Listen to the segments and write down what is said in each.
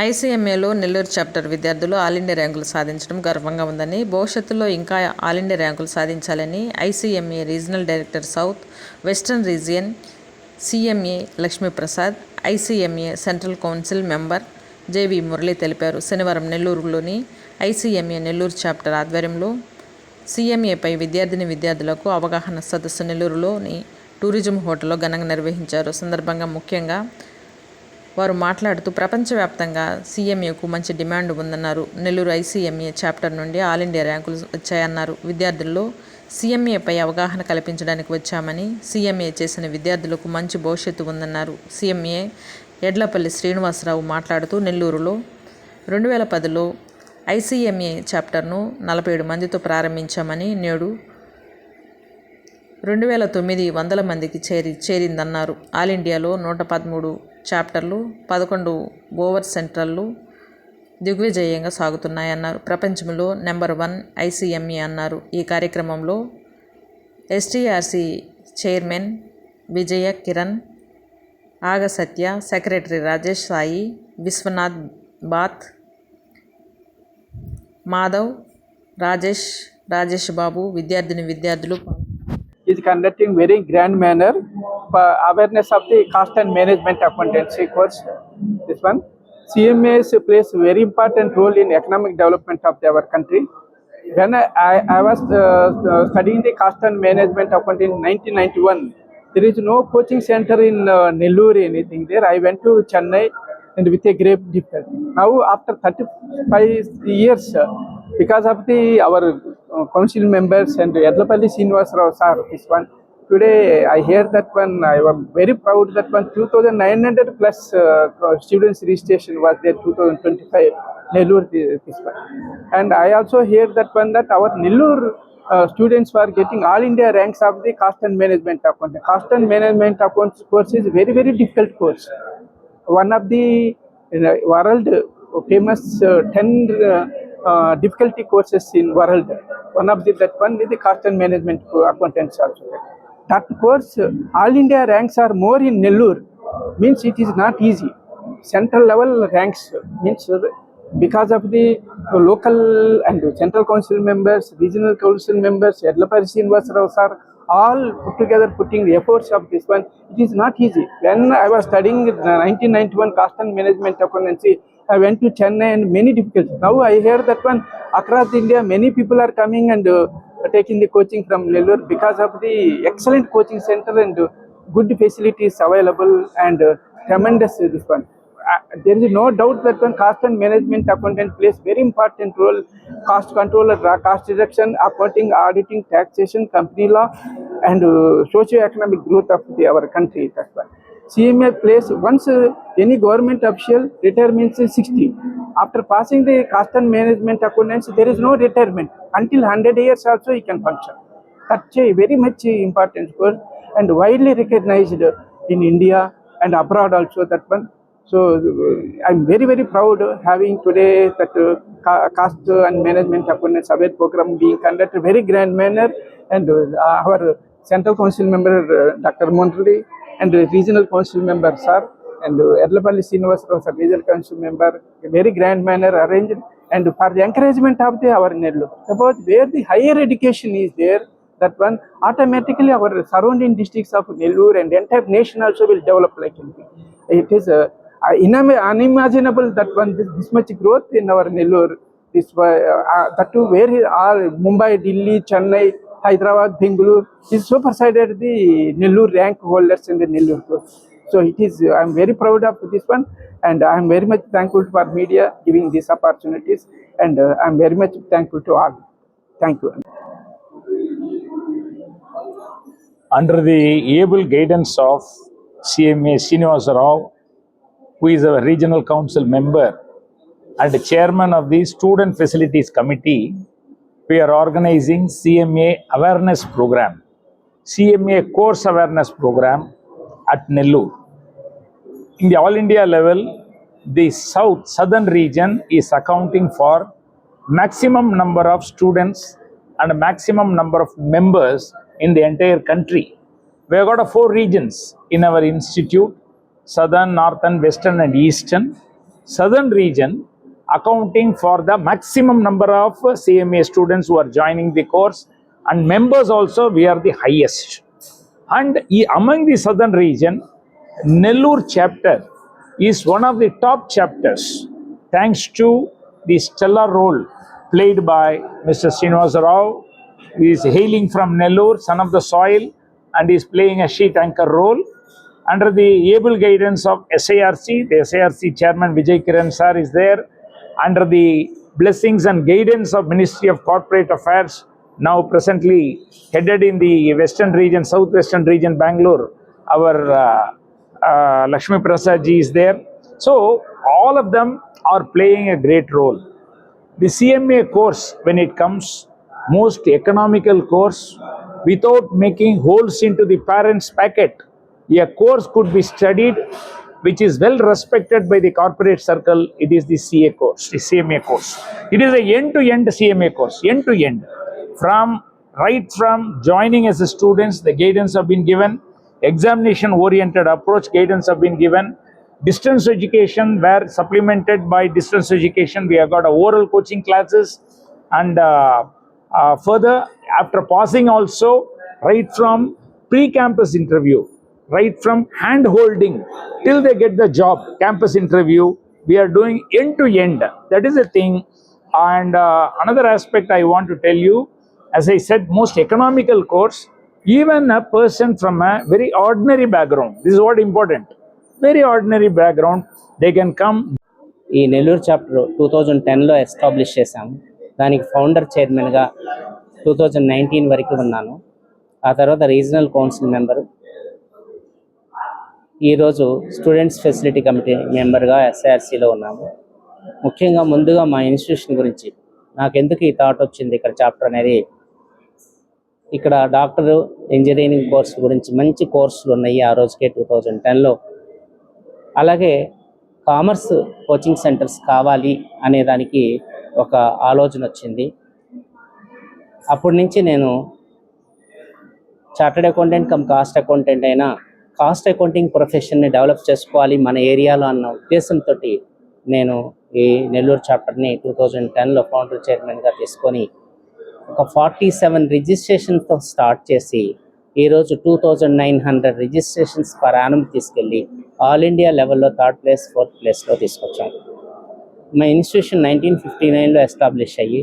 ఐసీఎంఏలో Nellore chapter విద్యార్థులు all India ర్యాంకులు సాధించడం గర్వంగా ఉందని, భవిష్యత్తులో ఇంకా ఆల్ ఇండియా ర్యాంకులు సాధించాలని ICMA regional director south western region CMA Lakshmiprasad, ICMA central council member J V Murali తెలిపారు. శనివారం నెల్లూరులోని ఐసీఎంఏ నెల్లూరు చాప్టర్ ఆధ్వర్యంలో సీఎంఏపై విద్యార్థులకు అవగాహన సదస్సు నెల్లూరులోని టూరిజం హోటల్లో ఘనంగా నిర్వహించారు. సందర్భంగా ముఖ్యంగా వారు మాట్లాడుతూ ప్రపంచవ్యాప్తంగా సీఎంఏకు మంచి డిమాండ్ ఉందన్నారు. నెల్లూరు ఐసీఎంఏ చాప్టర్ నుండి ఆల్ ఇండియా ర్యాంకులు వచ్చాయన్నారు. విద్యార్థుల్లో సీఎంఏపై అవగాహన కల్పించడానికి వచ్చామని, సీఎంఏ చేసిన విద్యార్థులకు మంచి భవిష్యత్తు ఉందన్నారు. సీఎంఏ ఎడ్లపల్లి శ్రీనివాసరావు మాట్లాడుతూ నెల్లూరులో 2010లో ఐసీఎంఏ చాప్టర్ను 47 మందితో ప్రారంభించామని, నేడు 2009 100 మందికి చేరిందన్నారు. ఆల్ ఇండియాలో 113 చాప్టర్లు, 11 ఓవర్ సెంట్రల్లు దిగ్విజయంగా సాగుతున్నాయన్నారు. ప్రపంచంలో నెంబర్ 1 ఐసీఎంఏ అన్నారు. ఈ కార్యక్రమంలో ఎస్టీఆర్సీ చైర్మన్ విజయ కిరణ్, ఆగసత్య, సెక్రటరీ రాజేష్ సాయి, విశ్వనాథ్ బాత్, మాధవ్, రాజేష్ బాబు, విద్యార్థులు is conducting very grand manner for awareness of the cost and management accountancy course. This one, CMAs plays very important role in economic development of our country. When I was studying the cost and management accounting in 1991, there is no coaching center in Nellore anything there. I went to Chennai and with a great difficulty. Now after 35 years, because of our council members and Yadlapalli Srinivasarao sir, this one, today I hear that one, I am very proud that one 2,900 plus students registration was there 2025 Nellore this one. And I also hear that one that our Nellore students were getting all India ranks of the cost and management account. Cost and management accounts course is very difficult course. One of the world famous 10 difficulty courses in world. One of that one is the cost and management accountants also. That course, all India ranks are more in Nellore. Means it is not easy. Central level ranks means because of the local and central council members, regional council members, Yadlapalli Srinivasarao sir, all put together putting the efforts of this one. It is not easy. When I was studying 1991 cost and management accountancy, I went to Chennai and many difficulties. Now I hear that one across India many people are coming and taking the coaching from Nellore because of the excellent coaching center and good facilities available and tremendous this one. There is no doubt that one cost and management accountant plays very important role. Cost control, cost reduction, accounting, auditing, taxation, company law, and socio-economic growth of our country. That's why CMA plays once any government official retirement is 60. After passing the cost and management accountancy, there is no retirement until 100 years also he can function. That's a very much important course and widely recognized in India and abroad also that one. So I'm very proud having today that cost and management accountant survey program being conducted very grand manner, and our central council member Dr. Montrelli and regional council member sir and Yadlapalli Srinivasarao sir, regional council member, a very grand manner arranged and for the encouragement of our Nellore. Suppose where the higher education is there, that one automatically our surrounding districts of Nellore and entire nation also will develop like anything. It is unimaginable that one this much growth in our Nellore. This that too where all Mumbai, Delhi, Chennai, Hyderabad, Bengaluru is superseded the Nellore rank holders in the Nellore course. So it is, I am very proud of this one, and I am very much thankful for media giving these opportunities, and I am very much thankful to all. Thank you. Under the able guidance of CMA Srinivasarao, who is a regional council member and chairman of the Student Facilities Committee, we are organizing CMA awareness program, CMA course awareness program at Nellore. In the all India level, the southern region is accounting for maximum number of students and maximum number of members in the entire country. We have got 4 regions in our institute. southern, northern, western, and eastern. Southern region accounting for the maximum number of CMA students who are joining the course, and members also we are the highest. And among the southern region, Nellore chapter is one of the top chapters thanks to the stellar role played by Mr. Srinivasa Rao, who is hailing from Nellore, son of the soil, and is playing a sheet anchor role. Under the able guidance of SIRC, the SIRC chairman Vijay Kiran sir is there. Under the blessings and guidance of Ministry of Corporate Affairs, now presently headed in the western region, southwestern region, Bangalore, our Lakshmi Prasad ji is there. So all of them are playing a great role. The CMA course, when it comes, most economical course, without making holes into the parents' packet, a course could be studied which is well respected by the corporate circle. It is the CA course, the CMA course. It is a end-to-end CMA course, end-to-end. Right from joining as a students, the guidance have been given, examination-oriented approach guidance have been given, distance education where supplemented by distance education, we have got oral coaching classes, and further after passing also, right from pre-campus interview, right from hand holding till they get the job, campus interview, we are doing end to end. That is the thing. And another aspect I want to tell you, as I said, most economical course, even a person from a very ordinary background, this is what important, very ordinary background, they can come. ఈ Nellore chapter 2010లో establish చేశాము. దానికి founder చైర్మన్గా 2019 వరకు ఉన్నాను. ఆ తర్వాత regional council member, ఈరోజు students facility committee మెంబర్గా SIRCలో ఉన్నాము. ముఖ్యంగా ముందుగా మా ఇన్స్టిట్యూషన్ గురించి నాకు ఎందుకు ఈ థాట్ వచ్చింది ఇక్కడ చాప్టర్ అనేది, ఇక్కడ డాక్టర్ ఇంజనీరింగ్ కోర్సు గురించి మంచి కోర్సులు ఉన్నాయి ఆ రోజుకే 2010లో. అలాగే కామర్స్ కోచింగ్ సెంటర్స్ కావాలి అనే దానికి ఒక ఆలోచన వచ్చింది. అప్పటి నుంచి నేను chartered accountant come cost accountant అయినా కాస్ట్ అకౌంటింగ్ ప్రొఫెషన్ని డెవలప్ చేసుకోవాలి మన ఏరియాలో అన్న ఉద్దేశంతో నేను ఈ నెల్లూరు చాప్టర్ని 2010లో ఫౌండర్ చైర్మన్గా తీసుకొని ఒక 47 రిజిస్ట్రేషన్తో స్టార్ట్ చేసి ఈరోజు 2900 రిజిస్ట్రేషన్స్ పర్ యానం తీసుకెళ్ళి ఆల్ ఇండియా లెవెల్లో 3rd ప్లేస్ 4th ప్లేస్లో తీసుకొచ్చాం. మా ఇన్స్టిట్యూషన్ 1959లో ఎస్టాబ్లిష్ అయ్యి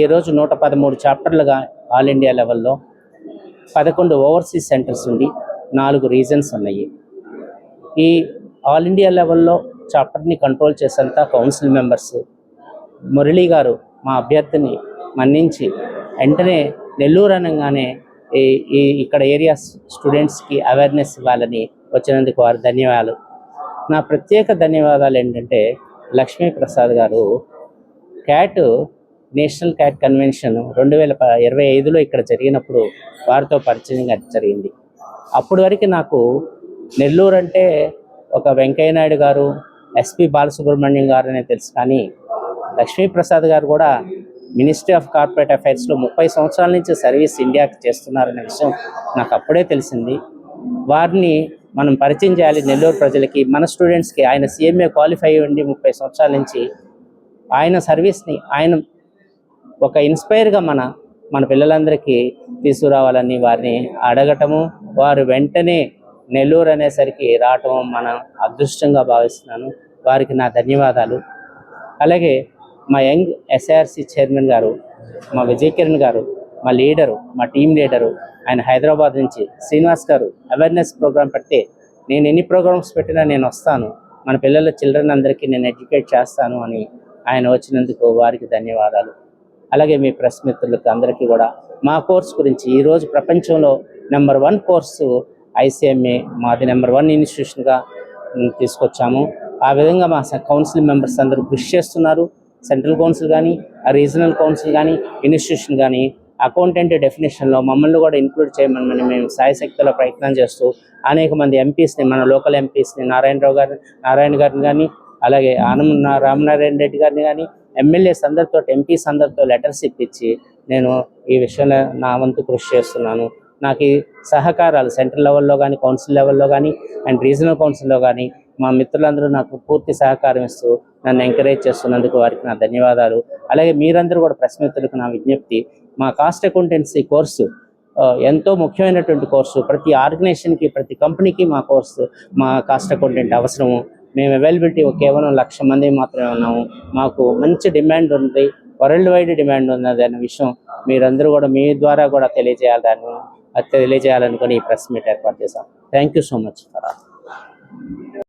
ఈరోజు 113 చాప్టర్లుగా ఆల్ ఇండియా లెవెల్లో, 11 ఓవర్సీస్ సెంటర్స్ ఉండి 4 రీజన్స్ ఉన్నాయి. ఈ ఆల్ ఇండియా లెవెల్లో చాప్టర్ని కంట్రోల్ చేసేంత కౌన్సిల్ మెంబర్స్ మురళీ గారు మా అభ్యర్థిని మన్నించి వెంటనే నెల్లూరు అనగానే ఇక్కడ ఏరియా స్టూడెంట్స్కి అవేర్నెస్ ఇవ్వాలని వచ్చినందుకు వారి ధన్యవాదాలు. నా ప్రత్యేక ధన్యవాదాలు ఏంటంటే లక్ష్మీ ప్రసాద్ గారు క్యాట్ నేషనల్ క్యాట్ కన్వెన్షన్ 2025లో ఇక్కడ జరిగినప్పుడు వారితో పరిచయం జరిగింది. అప్పటి వరకు నాకు నెల్లూరు అంటే ఒక వెంకయ్య నాయుడు గారు, ఎస్పి బాలసుబ్రహ్మణ్యం గారు అనే తెలుసు, కానీ లక్ష్మీప్రసాద్ గారు కూడా మినిస్ట్రీ ఆఫ్ కార్పొరేట్ అఫైర్స్లో 30 సంవత్సరాల నుంచి సర్వీస్ ఇండియాకి చేస్తున్నారనే విషయం నాకు అప్పుడే తెలిసింది. వారిని మనం పరిచయం చేయాలి నెల్లూరు ప్రజలకి, మన స్టూడెంట్స్కి. ఆయన CMA క్వాలిఫై అయ్యి 30 సంవత్సరాల నుంచి ఆయన సర్వీస్ని ఆయన ఒక ఇన్స్పైర్గా మన పిల్లలందరికీ తీసుకురావాలని వారిని అడగటము, వారు వెంటనే నెల్లూరు అనేసరికి రావటం మన అదృష్టంగా భావిస్తున్నాను. వారికి నా ధన్యవాదాలు. అలాగే మా యంగ్ SIRC చైర్మన్ గారు, మా విజయ్ కిరణ్ గారు, మా లీడరు, మా టీం లీడరు, ఆయన హైదరాబాద్ నుంచి శ్రీనివాస్ గారు అవేర్నెస్ ప్రోగ్రామ్ పెడితే నేను ఎన్ని ప్రోగ్రామ్స్ పెట్టినా నేను వస్తాను, మన పిల్లల చిల్డ్రన్ అందరికీ నేను ఎడ్యుకేట్ చేస్తాను అని ఆయన వచ్చినందుకు వారికి ధన్యవాదాలు. అలాగే మీ ప్రెస్ మిత్రులకు అందరికీ కూడా మా కోర్స్ గురించి, ఈరోజు ప్రపంచంలో నెంబర్ 1 కోర్సు ICMA, మాది నెంబర్ 1 ఇన్స్టిట్యూషన్గా తీసుకొచ్చాము. ఆ విధంగా మా కౌన్సిల్ మెంబర్స్ అందరూ కృషి చేస్తున్నారు. సెంట్రల్ కౌన్సిల్ కానీ, రీజనల్ కౌన్సిల్ కానీ, ఇన్స్టిట్యూషన్ కానీ అకౌంటెంట్ డెఫినేషన్లో మమ్మల్ని కూడా ఇంక్లూడ్ చేయమని మేము సాయశక్తిలో ప్రయత్నం చేస్తూ అనేక మంది ఎంపీస్ని, మన లోకల్ ఎంపీస్ని నారాయణ గారిని కానీ, అలాగే రామనారాయణ రెడ్డి గారిని కానీ, ఎమ్మెల్యేస్ అందరితో, ఎంపీస్ అందరితో లెటర్స్ ఇప్పించి నేను ఈ విషయంలో నా వంతు కృషి చేస్తున్నాను. నాకు ఈ సహకారాలు సెంట్రల్ లెవెల్లో కానీ, కౌన్సిల్ లెవెల్లో కానీ అండ్ రీజనల్ కౌన్సిల్లో కానీ మా మిత్రులందరూ నాకు పూర్తి సహకారం ఇస్తూ నన్ను ఎంకరేజ్ చేస్తున్నందుకు వారికి నా ధన్యవాదాలు. అలాగే మీరందరూ కూడా ప్రెస్ మిత్రులకు నా విజ్ఞప్తి, మా కాస్ట్ అకౌంటెన్సీ కోర్సు ఎంతో ముఖ్యమైనటువంటి కోర్సు. ప్రతి ఆర్గనైజేషన్కి, ప్రతి కంపెనీకి మా కోర్సు, మా కాస్ట్ అకౌంటెంట్ అవసరము. మేము అవైలబిలిటీ కేవలం 1,00,000 మంది మాత్రమే ఉన్నాము. మాకు మంచి డిమాండ్ ఉంది, వరల్డ్ వైడ్ డిమాండ్ ఉన్నది అనే విషయం మీరందరూ కూడా మీ ద్వారా కూడా తెలియజేయాలనుకుని ఈ ప్రెస్ మీట్ ఏర్పాటు చేశాం. Thank you so much.